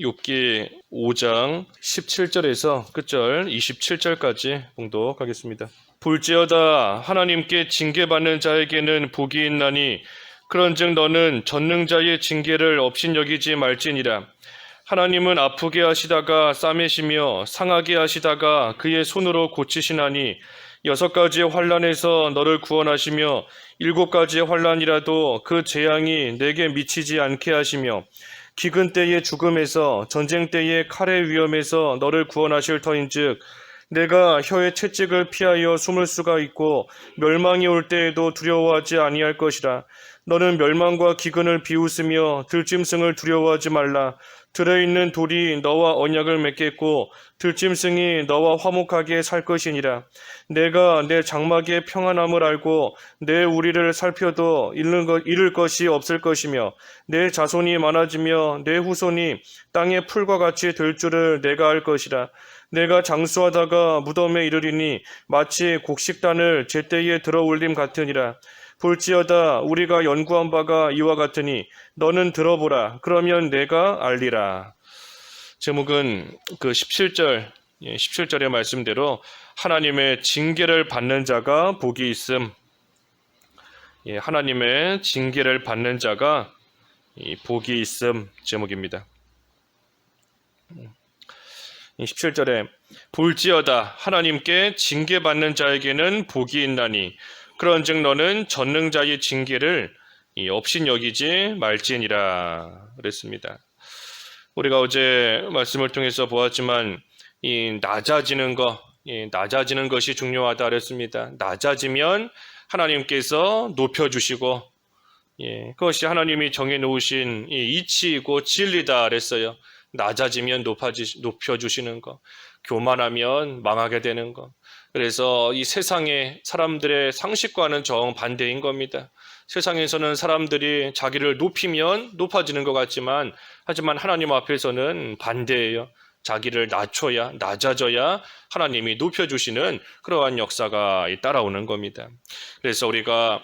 욥기 5장 17절에서 끝절 27절까지 봉독하겠습니다. 볼지어다 하나님께 징계받는 자에게는 복이 있나니 그런즉 너는 전능자의 징계를 업신여기지 말지니라. 하나님은 아프게 하시다가 싸매시며 상하게 하시다가 그의 손으로 고치시나니 6가지의 환난에서 너를 구원하시며 7가지의 환난이라도 그 재앙이 내게 미치지 않게 하시며 기근 때의 죽음에서 전쟁 때의 칼의 위험에서 너를 구원하실 터인즉 내가 혀의 채찍을 피하여 숨을 수가 있고 멸망이 올 때에도 두려워하지 아니할 것이라. 너는 멸망과 기근을 비웃으며 들짐승을 두려워하지 말라. 들에 있는 돌이 너와 언약을 맺겠고 들짐승이 너와 화목하게 살 것이니라. 내가 내 장막의 평안함을 알고 내 우리를 살펴도 잃을 것이 없을 것이며 내 자손이 많아지며 내 후손이 땅의 풀과 같이 될 줄을 내가 알 것이라. 내가 장수하다가 무덤에 이르리니 마치 곡식단을 제때에 들어올림 같으니라. 볼지어다 우리가 연구한 바가 이와 같으니 너는 들어보라. 그러면 내가 알리라. 제목은 그 17절의 말씀대로 하나님의 징계를 받는 자가 복이 있음. 하나님의 징계를 받는 자가 복이 있음 제목입니다. 17절에 볼지어다 하나님께 징계받는 자에게는 복이 있나니 그런즉 너는 전능자의 징계를 업신여기지 말지니라 그랬습니다. 우리가 어제 말씀을 통해서 보았지만 이 낮아지는 것이 중요하다 그랬습니다. 낮아지면 하나님께서 높여주시고 그것이 하나님이 정해놓으신 이치이고 진리다 그랬어요. 낮아지면 높여주시는 것, 교만하면 망하게 되는 것. 그래서 이 세상의 사람들의 상식과는 정반대인 겁니다. 세상에서는 사람들이 자기를 높이면 높아지는 것 같지만 하지만 하나님 앞에서는 반대예요. 자기를 낮아져야 하나님이 높여주시는 그러한 역사가 따라오는 겁니다. 그래서 우리가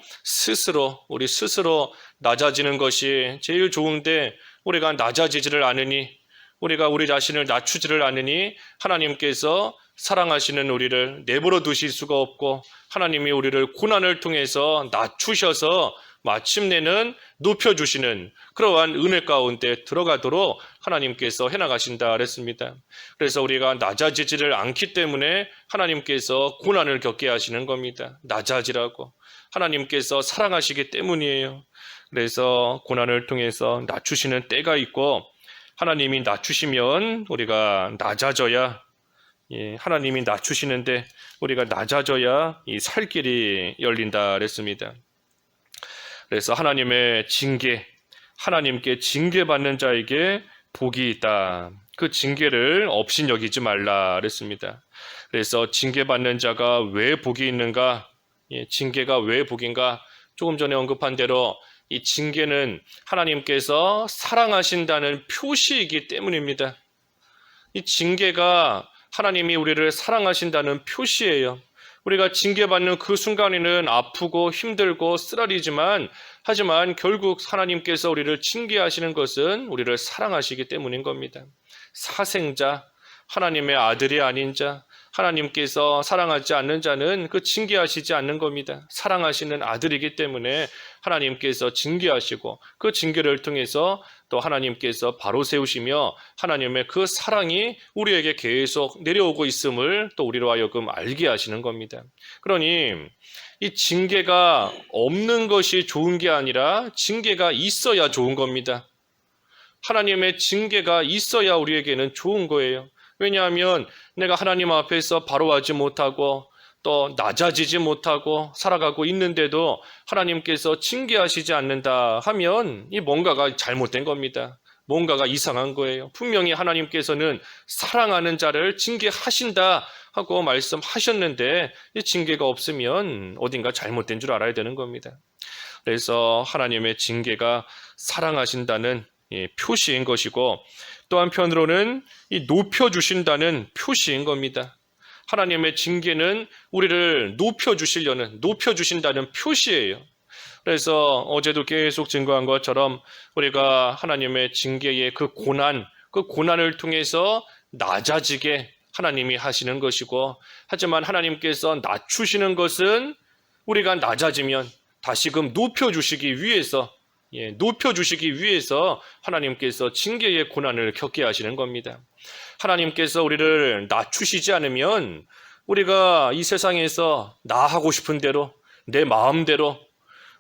우리 스스로 낮아지는 것이 제일 좋은데 우리가 낮아지지를 않으니 우리가 우리 자신을 낮추지를 않으니 하나님께서 사랑하시는 우리를 내버려 두실 수가 없고 하나님이 우리를 고난을 통해서 낮추셔서 마침내는 높여주시는 그러한 은혜 가운데 들어가도록 하나님께서 해나가신다 그랬습니다. 그래서 우리가 낮아지지를 않기 때문에 하나님께서 고난을 겪게 하시는 겁니다. 낮아지라고 하나님께서 사랑하시기 때문이에요. 그래서 고난을 통해서 낮추시는 때가 있고 하나님이 낮추시면 우리가 낮아져야 하나님이 낮추시는데 우리가 낮아져야 이 살 길이 열린다 그랬습니다. 그래서 하나님께 징계받는 자에게 복이 있다. 그 징계를 업신여기지 말라 그랬습니다. 그래서 징계받는 자가 왜 복이 있는가? 징계가 왜 복인가? 조금 전에 언급한 대로 이 징계는 하나님께서 사랑하신다는 표시이기 때문입니다. 이 징계가 하나님이 우리를 사랑하신다는 표시예요. 우리가 징계받는 그 순간에는 아프고 힘들고 쓰라리지만 하지만 결국 하나님께서 우리를 징계하시는 것은 우리를 사랑하시기 때문인 겁니다. 사생자, 하나님의 아들이 아닌 자, 하나님께서 사랑하지 않는 자는 그 징계하시지 않는 겁니다. 사랑하시는 아들이기 때문에 하나님께서 징계하시고 그 징계를 통해서 또 하나님께서 바로 세우시며 하나님의 그 사랑이 우리에게 계속 내려오고 있음을 또 우리로 하여금 알게 하시는 겁니다. 그러니 이 징계가 없는 것이 좋은 게 아니라 징계가 있어야 좋은 겁니다. 하나님의 징계가 있어야 우리에게는 좋은 거예요. 왜냐하면 내가 하나님 앞에서 바로하지 못하고 또 낮아지지 못하고 살아가고 있는데도 하나님께서 징계하시지 않는다 하면 이 뭔가가 잘못된 겁니다. 뭔가가 이상한 거예요. 분명히 하나님께서는 사랑하는 자를 징계하신다 하고 말씀하셨는데 이 징계가 없으면 어딘가 잘못된 줄 알아야 되는 겁니다. 그래서 하나님의 징계가 사랑하신다는 표시인 것이고 또 한편으로는 이 높여주신다는 표시인 겁니다. 하나님의 징계는 우리를 높여주신다는 표시예요. 그래서 어제도 계속 증거한 것처럼 우리가 하나님의 징계의 그 고난, 그 고난을 통해서 낮아지게 하나님이 하시는 것이고, 하지만 하나님께서 낮추시는 것은 우리가 낮아지면 다시금 높여주시기 위해서, 높여주시기 위해서 하나님께서 징계의 고난을 겪게 하시는 겁니다. 하나님께서 우리를 낮추시지 않으면 우리가 이 세상에서 나 하고 싶은 대로, 내 마음대로,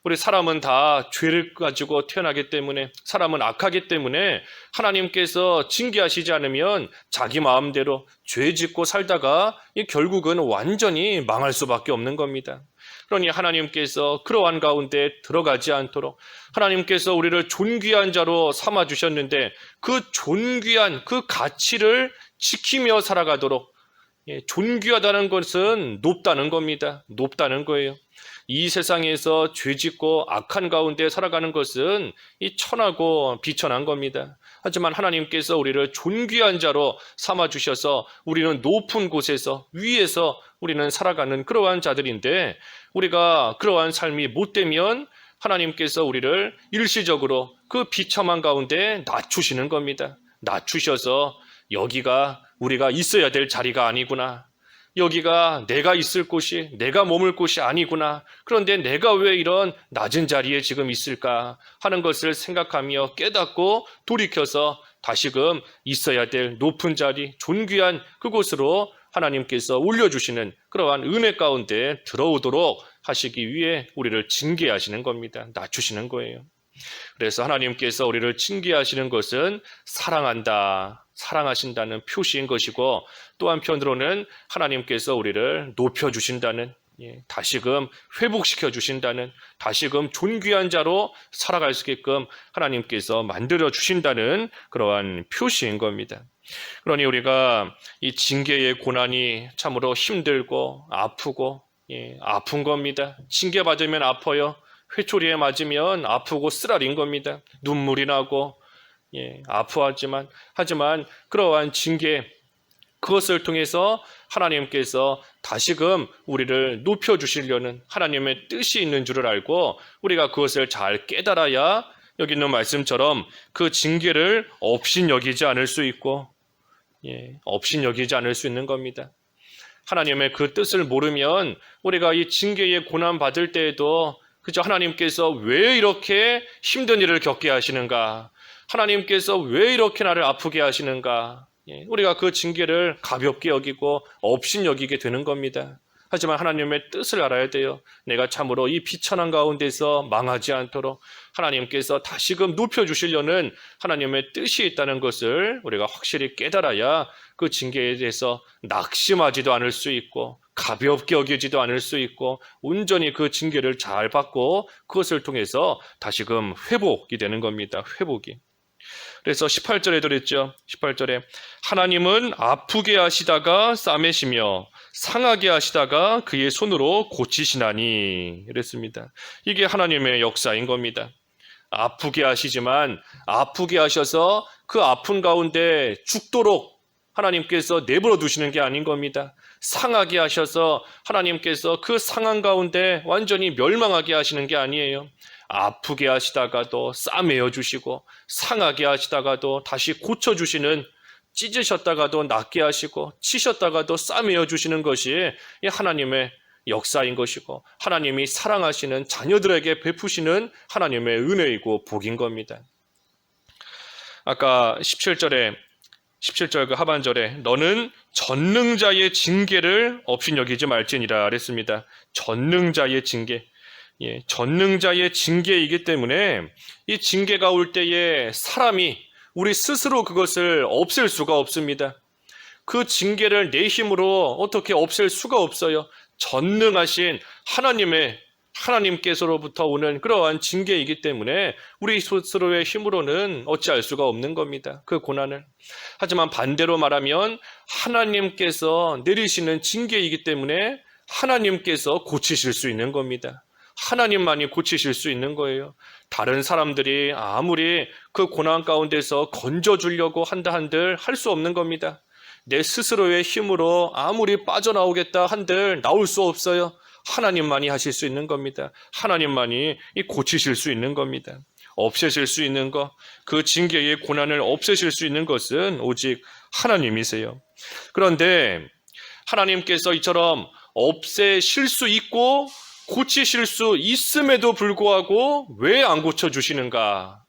우리 사람은 다 죄를 가지고 태어나기 때문에, 사람은 악하기 때문에 하나님께서 징계하시지 않으면 자기 마음대로 죄 짓고 살다가 결국은 완전히 망할 수밖에 없는 겁니다. 그러니 하나님께서 그러한 가운데 들어가지 않도록 하나님께서 우리를 존귀한 자로 삼아주셨는데 그 존귀한 그 가치를 지키며 살아가도록, 존귀하다는 것은 높다는 겁니다. 높다는 거예요. 이 세상에서 죄짓고 악한 가운데 살아가는 것은 이 천하고 비천한 겁니다. 하지만 하나님께서 우리를 존귀한 자로 삼아주셔서 우리는 높은 곳에서, 위에서 우리는 살아가는 그러한 자들인데, 우리가 그러한 삶이 못되면 하나님께서 우리를 일시적으로 그 비참한 가운데 낮추시는 겁니다. 낮추셔서 여기가 우리가 있어야 될 자리가 아니구나, 여기가 내가 있을 곳이, 내가 머물 곳이 아니구나, 그런데 내가 왜 이런 낮은 자리에 지금 있을까 하는 것을 생각하며 깨닫고 돌이켜서 다시금 있어야 될 높은 자리, 존귀한 그곳으로 하나님께서 올려주시는 그러한 은혜 가운데 들어오도록 하시기 위해 우리를 징계하시는 겁니다. 낮추시는 거예요. 그래서 하나님께서 우리를 징계하시는 것은 사랑한다, 사랑하신다는 표시인 것이고, 또 한편으로는 하나님께서 우리를 높여주신다는, 다시금 회복시켜 주신다는, 다시금 존귀한 자로 살아갈 수 있게끔 하나님께서 만들어 주신다는 그러한 표시인 겁니다. 그러니 우리가 이 징계의 고난이 참으로 힘들고 아프고, 아픈 겁니다. 징계받으면 아파요. 회초리에 맞으면 아프고 쓰라린 겁니다. 눈물이 나고, 아프하지만, 하지만 그러한 징계, 그것을 통해서 하나님께서 다시금 우리를 높여주시려는 하나님의 뜻이 있는 줄을 알고 우리가 그것을 잘 깨달아야 여기 있는 말씀처럼 그 징계를 업신여기지 않을 수 있고, 업신여기지 않을 수 있는 겁니다. 하나님의 그 뜻을 모르면 우리가 이 징계의 고난 받을 때에도 그저 하나님께서 왜 이렇게 힘든 일을 겪게 하시는가, 하나님께서 왜 이렇게 나를 아프게 하시는가, 우리가 그 징계를 가볍게 여기고 업신여기게 되는 겁니다. 하지만 하나님의 뜻을 알아야 돼요. 내가 참으로 이 비천한 가운데서 망하지 않도록 하나님께서 다시금 높여주시려는 하나님의 뜻이 있다는 것을 우리가 확실히 깨달아야 그 징계에 대해서 낙심하지도 않을 수 있고 가볍게 여기지도 않을 수 있고 온전히 그 징계를 잘 받고 그것을 통해서 다시금 회복이 되는 겁니다. 회복이. 그래서 18절에도 그랬죠. 18절에 하나님은 아프게 하시다가 싸매시며 상하게 하시다가 그의 손으로 고치시나니, 이랬습니다. 이게 하나님의 역사인 겁니다. 아프게 하시지만 아프게 하셔서 그 아픈 가운데 죽도록 하나님께서 내버려 두시는 게 아닌 겁니다. 상하게 하셔서 하나님께서 그 상한 가운데 완전히 멸망하게 하시는 게 아니에요. 아프게 하시다가도 싸매어 주시고 상하게 하시다가도 다시 고쳐주시는, 찢으셨다가도 낫게 하시고 치셨다가도 싸매어 주시는 것이 하나님의 역사인 것이고 하나님이 사랑하시는 자녀들에게 베푸시는 하나님의 은혜이고 복인 겁니다. 아까 17절 그 하반절에 너는 전능자의 징계를 업신여기지 말지니라 그랬습니다. 전능자의 징계. 전능자의 징계이기 때문에 이 징계가 올 때에 사람이 우리 스스로 그것을 없앨 수가 없습니다. 그 징계를 내 힘으로 어떻게 없앨 수가 없어요. 전능하신 하나님께서로부터 오는 그러한 징계이기 때문에 우리 스스로의 힘으로는 어찌할 수가 없는 겁니다. 그 고난을. 하지만 반대로 말하면 하나님께서 내리시는 징계이기 때문에 하나님께서 고치실 수 있는 겁니다. 하나님만이 고치실 수 있는 거예요. 다른 사람들이 아무리 그 고난 가운데서 건져주려고 한다 한들 할 수 없는 겁니다. 내 스스로의 힘으로 아무리 빠져나오겠다 한들 나올 수 없어요. 하나님만이 하실 수 있는 겁니다. 하나님만이 고치실 수 있는 겁니다. 없애실 수 있는 것, 그 징계의 고난을 없애실 수 있는 것은 오직 하나님이세요. 그런데 하나님께서 이처럼 없애실 수 있고 고치실 수 있음에도 불구하고 왜 안 고쳐주시는가?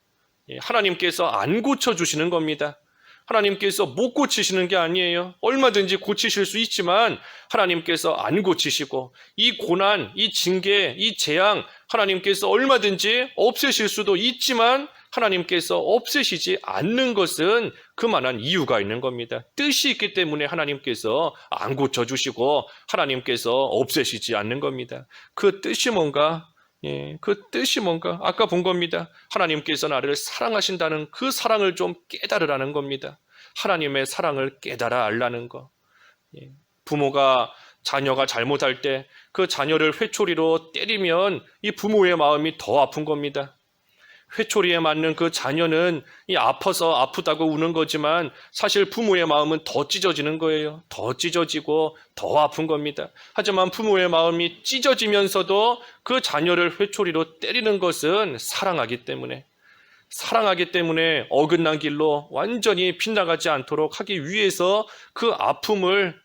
하나님께서 안 고쳐주시는 겁니다. 하나님께서 못 고치시는 게 아니에요. 얼마든지 고치실 수 있지만 하나님께서 안 고치시고 이 고난, 이 징계, 이 재앙 하나님께서 얼마든지 없애실 수도 있지만 하나님께서 없애시지 않는 것은 그만한 이유가 있는 겁니다. 뜻이 있기 때문에 하나님께서 안 고쳐주시고 하나님께서 없애시지 않는 겁니다. 그 뜻이 뭔가? 그 뜻이 뭔가? 아까 본 겁니다. 하나님께서 나를 사랑하신다는 그 사랑을 좀 깨달으라는 겁니다. 하나님의 사랑을 깨달아 알라는 거. 부모가 자녀가 잘못할 때 그 자녀를 회초리로 때리면 이 부모의 마음이 더 아픈 겁니다. 회초리에 맞는 그 자녀는 이 아파서 아프다고 우는 거지만 사실 부모의 마음은 더 찢어지는 거예요. 더 찢어지고 더 아픈 겁니다. 하지만 부모의 마음이 찢어지면서도 그 자녀를 회초리로 때리는 것은 사랑하기 때문에 어긋난 길로 완전히 빗나가지 않도록 하기 위해서 그 아픔을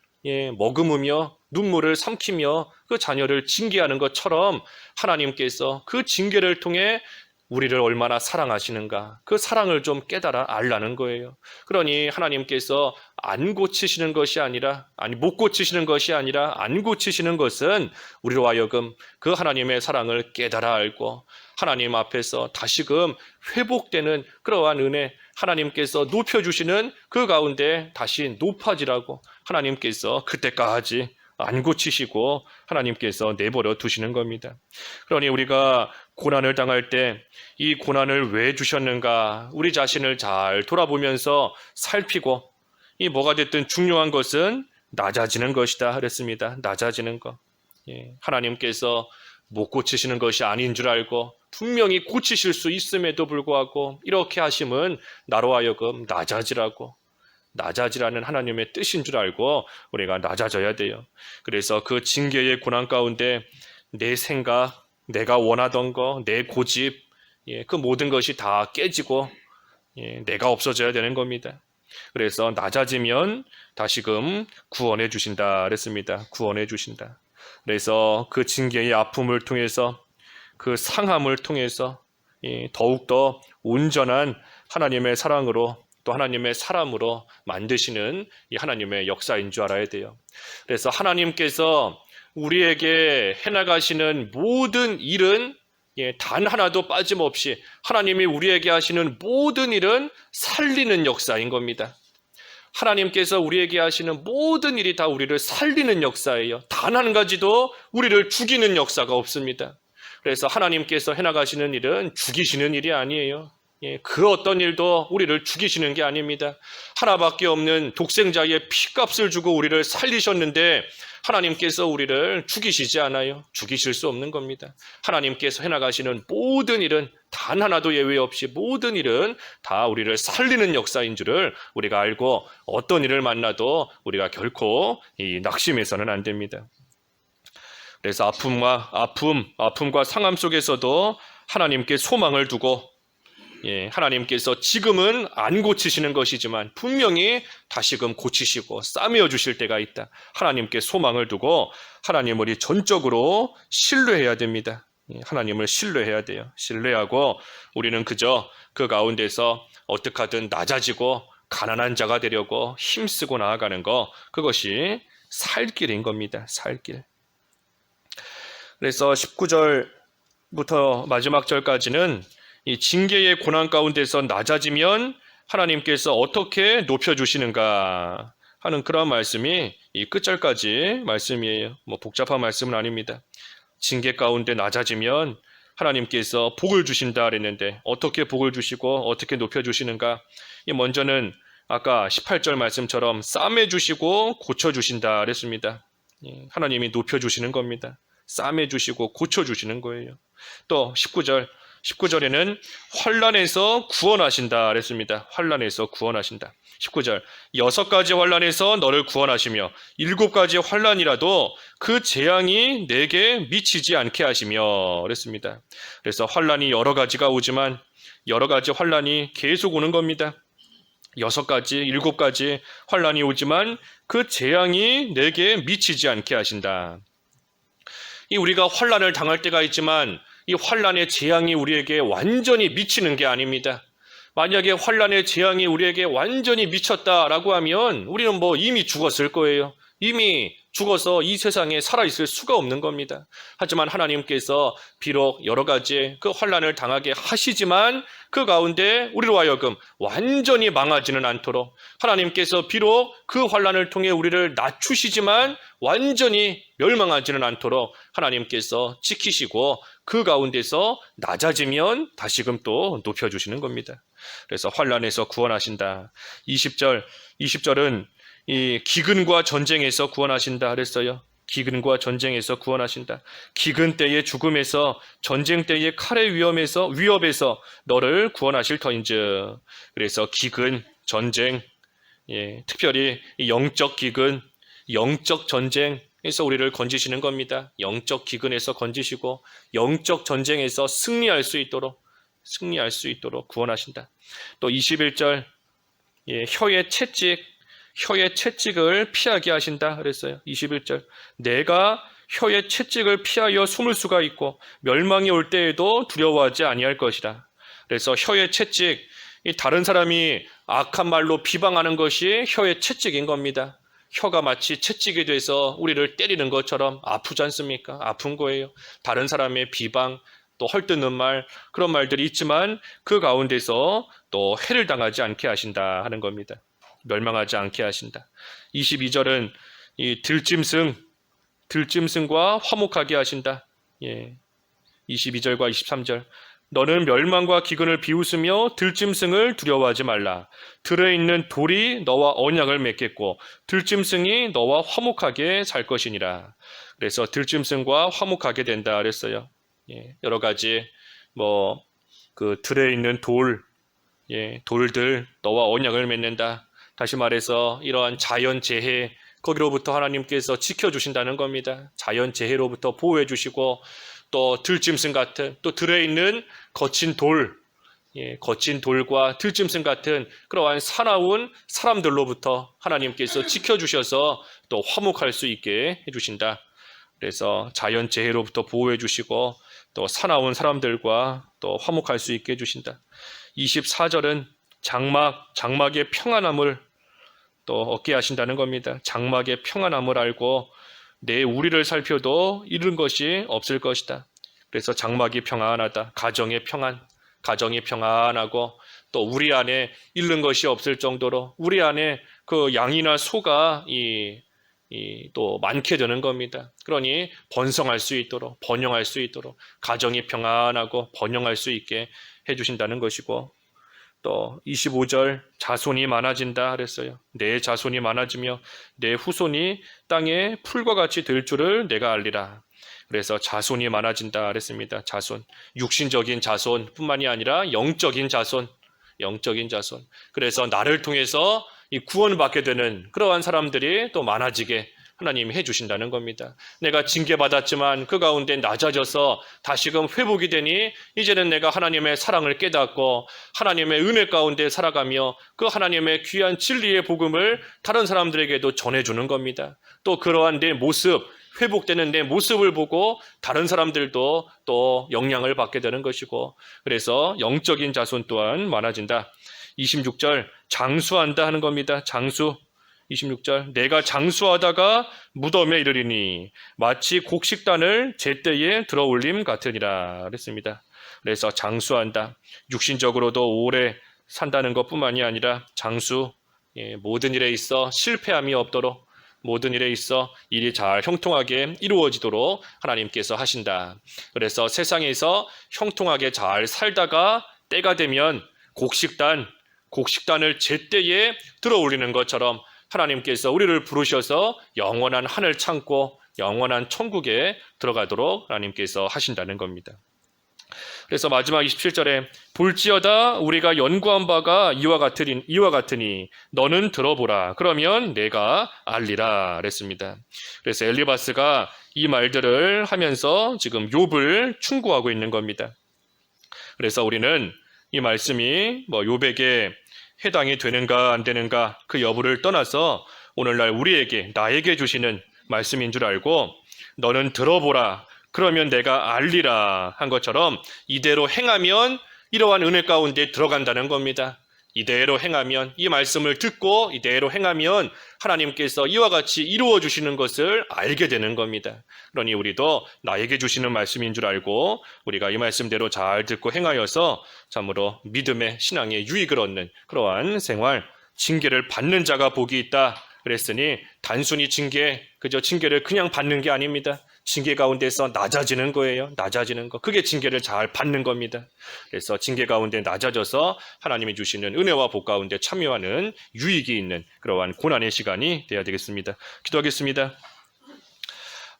머금으며 눈물을 삼키며 그 자녀를 징계하는 것처럼 하나님께서 그 징계를 통해 우리를 얼마나 사랑하시는가 그 사랑을 좀 깨달아 알라는 거예요. 그러니 하나님께서 안 고치시는 것이 아니라 못 고치시는 것이 아니라 안 고치시는 것은 우리로 하여금 그 하나님의 사랑을 깨달아 알고 하나님 앞에서 다시금 회복되는 그러한 은혜 하나님께서 높여주시는 그 가운데 다시 높아지라고 하나님께서 그때까지 안 고치시고 하나님께서 내버려 두시는 겁니다. 그러니 우리가 고난을 당할 때 이 고난을 왜 주셨는가 우리 자신을 잘 돌아보면서 살피고 이 뭐가 됐든 중요한 것은 낮아지는 것이다 그랬습니다. 낮아지는 것. 하나님께서 못 고치시는 것이 아닌 줄 알고 분명히 고치실 수 있음에도 불구하고 이렇게 하심은 나로 하여금 낮아지라는 하나님의 뜻인 줄 알고 우리가 낮아져야 돼요. 그래서 그 징계의 고난 가운데 내 생각, 내가 원하던 거, 내 고집, 그 모든 것이 다 깨지고 내가 없어져야 되는 겁니다. 그래서 낮아지면 다시금 구원해 주신다 그랬습니다. 구원해 주신다. 그래서 그 징계의 아픔을 통해서 그 상함을 통해서 더욱더 온전한 하나님의 사랑으로 또 하나님의 사람으로 만드시는 이 하나님의 역사인 줄 알아야 돼요. 그래서 하나님께서 우리에게 해나가시는 모든 일은 단 하나도 빠짐없이 하나님이 우리에게 하시는 모든 일은 살리는 역사인 겁니다. 하나님께서 우리에게 하시는 모든 일이 다 우리를 살리는 역사예요. 단 한 가지도 우리를 죽이는 역사가 없습니다. 그래서 하나님께서 해나가시는 일은 죽이시는 일이 아니에요. 그 어떤 일도 우리를 죽이시는 게 아닙니다. 하나밖에 없는 독생자의 피값을 주고 우리를 살리셨는데 하나님께서 우리를 죽이시지 않아요. 죽이실 수 없는 겁니다. 하나님께서 해나가시는 모든 일은 단 하나도 예외 없이 모든 일은 다 우리를 살리는 역사인 줄을 우리가 알고 어떤 일을 만나도 우리가 결코 낙심해서는 안 됩니다. 그래서 아픔과 상함 속에서도 하나님께 소망을 두고 하나님께서 지금은 안 고치시는 것이지만 분명히 다시금 고치시고 싸매어 주실 때가 있다. 하나님께 소망을 두고 하나님을 우리 전적으로 신뢰해야 됩니다. 하나님을 신뢰해야 돼요. 신뢰하고 우리는 그저 그 가운데서 어떻게 하든 낮아지고 가난한 자가 되려고 힘쓰고 나아가는 거 그것이 살 길인 겁니다. 살 길. 그래서 19절부터 마지막 절까지는 이 징계의 고난 가운데서 낮아지면 하나님께서 어떻게 높여주시는가 하는 그런 말씀이 이 끝절까지 말씀이에요. 복잡한 말씀은 아닙니다. 징계 가운데 낮아지면 하나님께서 복을 주신다 그랬는데 어떻게 복을 주시고 어떻게 높여주시는가? 먼저는 아까 18절 말씀처럼 싸매주시고 고쳐주신다 그랬습니다. 하나님이 높여주시는 겁니다. 싸매주시고 고쳐주시는 거예요. 또 19절에는 환난에서 구원하신다 그랬습니다. 환난에서 구원하신다. 19절 6가지 환난에서 너를 구원하시며 7가지 환난이라도 그 재앙이 내게 미치지 않게 하시며 그랬습니다. 그래서 환난이 여러 가지가 오지만 여러 가지 환란이 계속 오는 겁니다. 6가지, 7가지 환란이 오지만 그 재앙이 내게 미치지 않게 하신다. 이 우리가 환란을 당할 때가 있지만 이 환란의 재앙이 우리에게 완전히 미치는 게 아닙니다. 만약에 환란의 재앙이 우리에게 완전히 미쳤다라고 하면 우리는 뭐 이미 죽었을 거예요. 이미 죽어서 이 세상에 살아있을 수가 없는 겁니다. 하지만 하나님께서 비록 여러 가지 그 환란을 당하게 하시지만 그 가운데 우리로 하여금 완전히 망하지는 않도록 하나님께서 비록 그 환란을 통해 우리를 낮추시지만 완전히 멸망하지는 않도록 하나님께서 지키시고 그 가운데서 낮아지면 다시금 또 높여주시는 겁니다. 그래서 환란에서 구원하신다. 20절은 이 기근과 전쟁에서 구원하신다 그랬어요. 기근과 전쟁에서 구원하신다. 기근 때의 죽음에서, 전쟁 때의 칼의 위협에서 너를 구원하실 터인즉. 그래서 기근, 전쟁, 특별히 영적 기근, 영적 전쟁에서 우리를 건지시는 겁니다. 영적 기근에서 건지시고 영적 전쟁에서 승리할 수 있도록 구원하신다. 또 21절, 혀의 채찍을 피하게 하신다 그랬어요. 21절, 내가 혀의 채찍을 피하여 숨을 수가 있고 멸망이 올 때에도 두려워하지 아니할 것이라. 그래서 혀의 채찍, 다른 사람이 악한 말로 비방하는 것이 혀의 채찍인 겁니다. 혀가 마치 채찍이 돼서 우리를 때리는 것처럼 아프지 않습니까? 아픈 거예요. 다른 사람의 비방, 또 헐뜯는 말, 그런 말들이 있지만 그 가운데서 또 해를 당하지 않게 하신다 하는 겁니다. 멸망하지 않게 하신다. 22절은 이 들짐승과 화목하게 하신다. 22절과 23절, 너는 멸망과 기근을 비웃으며 들짐승을 두려워하지 말라. 들에 있는 돌이 너와 언약을 맺겠고 들짐승이 너와 화목하게 살 것이니라. 그래서 들짐승과 화목하게 된다 그랬어요. 여러 가지 그 들에 있는 돌들 너와 언약을 맺는다. 다시 말해서 이러한 자연재해, 거기로부터 하나님께서 지켜주신다는 겁니다. 자연재해로부터 보호해 주시고 또 들짐승 같은, 또 들에 있는 거친 돌과 들짐승 같은 그러한 사나운 사람들로부터 하나님께서 지켜주셔서 또 화목할 수 있게 해주신다. 그래서 자연재해로부터 보호해 주시고 또 사나운 사람들과 또 화목할 수 있게 해주신다. 24절은 장막의 평안함을 또 얻게 하신다는 겁니다. 장막의 평안함을 알고 내 우리를 살펴도 잃은 것이 없을 것이다. 그래서 장막이 평안하다. 가정이 평안하고 또 우리 안에 잃는 것이 없을 정도로 우리 안에 그 양이나 소가 또 많게 되는 겁니다. 그러니 번성할 수 있도록, 번영할 수 있도록 가정이 평안하고 번영할 수 있게 해주신다는 것이고, 또 25절, 자손이 많아진다 그랬어요. 내 자손이 많아지며 내 후손이 땅에 풀과 같이 될 줄을 내가 알리라. 그래서 자손이 많아진다 그랬습니다. 자손, 육신적인 자손뿐만이 아니라 영적인 자손. 그래서 나를 통해서 이 구원받게 되는 그러한 사람들이 또 많아지게 하나님이 해주신다는 겁니다. 내가 징계받았지만 그 가운데 낮아져서 다시금 회복이 되니 이제는 내가 하나님의 사랑을 깨닫고 하나님의 은혜 가운데 살아가며 그 하나님의 귀한 진리의 복음을 다른 사람들에게도 전해주는 겁니다. 또 그러한 내 모습, 회복되는 내 모습을 보고 다른 사람들도 또 영향을 받게 되는 것이고, 그래서 영적인 자손 또한 많아진다. 26절, 장수한다 하는 겁니다. 장수. 26절, 내가 장수하다가 무덤에 이르리니 마치 곡식단을 제때에 들어올림 같으니라 그랬습니다. 그래서 장수한다. 육신적으로도 오래 산다는 것뿐만이 아니라 장수, 모든 일에 있어 실패함이 없도록, 모든 일에 있어 일이 잘 형통하게 이루어지도록 하나님께서 하신다. 그래서 세상에서 형통하게 잘 살다가 때가 되면 곡식단을 제때에 들어올리는 것처럼 하나님께서 우리를 부르셔서 영원한 하늘 창고, 영원한 천국에 들어가도록 하나님께서 하신다는 겁니다. 그래서 마지막 27절에 볼지어다 우리가 연구한 바가 이와 같으니 너는 들어보라. 그러면 내가 알리라 그랬습니다. 그래서 엘리바스가 이 말들을 하면서 지금 욥을 충고하고 있는 겁니다. 그래서 우리는 이 말씀이 욥에게 해당이 되는가 안 되는가 그 여부를 떠나서 오늘날 우리에게 나에게 주시는 말씀인 줄 알고 너는 들어보라 그러면 내가 알리라 한 것처럼 이대로 행하면 이러한 은혜 가운데 들어간다는 겁니다. 이대로 행하면 이 말씀을 듣고 이대로 행하면 하나님께서 이와 같이 이루어 주시는 것을 알게 되는 겁니다. 그러니 우리도 나에게 주시는 말씀인 줄 알고 우리가 이 말씀대로 잘 듣고 행하여서 참으로 믿음의 신앙의 유익을 얻는 그러한 생활, 징계를 받는 자가 복이 있다 그랬으니 단순히 그저 징계를 그냥 받는 게 아닙니다. 징계 가운데서 낮아지는 거예요. 낮아지는 거. 그게 징계를 잘 받는 겁니다. 그래서 징계 가운데 낮아져서 하나님이 주시는 은혜와 복 가운데 참여하는 유익이 있는 그러한 고난의 시간이 되어야 되겠습니다. 기도하겠습니다.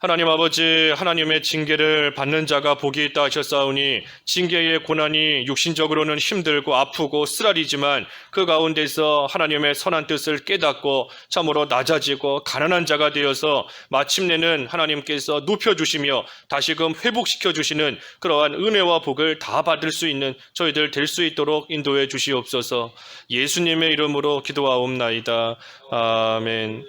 하나님 아버지, 하나님의 징계를 받는 자가 복이 있다 하셨사오니 징계의 고난이 육신적으로는 힘들고 아프고 쓰라리지만 그 가운데서 하나님의 선한 뜻을 깨닫고 참으로 낮아지고 가난한 자가 되어서 마침내는 하나님께서 높여주시며 다시금 회복시켜주시는 그러한 은혜와 복을 다 받을 수 있는 저희들 될 수 있도록 인도해 주시옵소서. 예수님의 이름으로 기도하옵나이다. 아멘.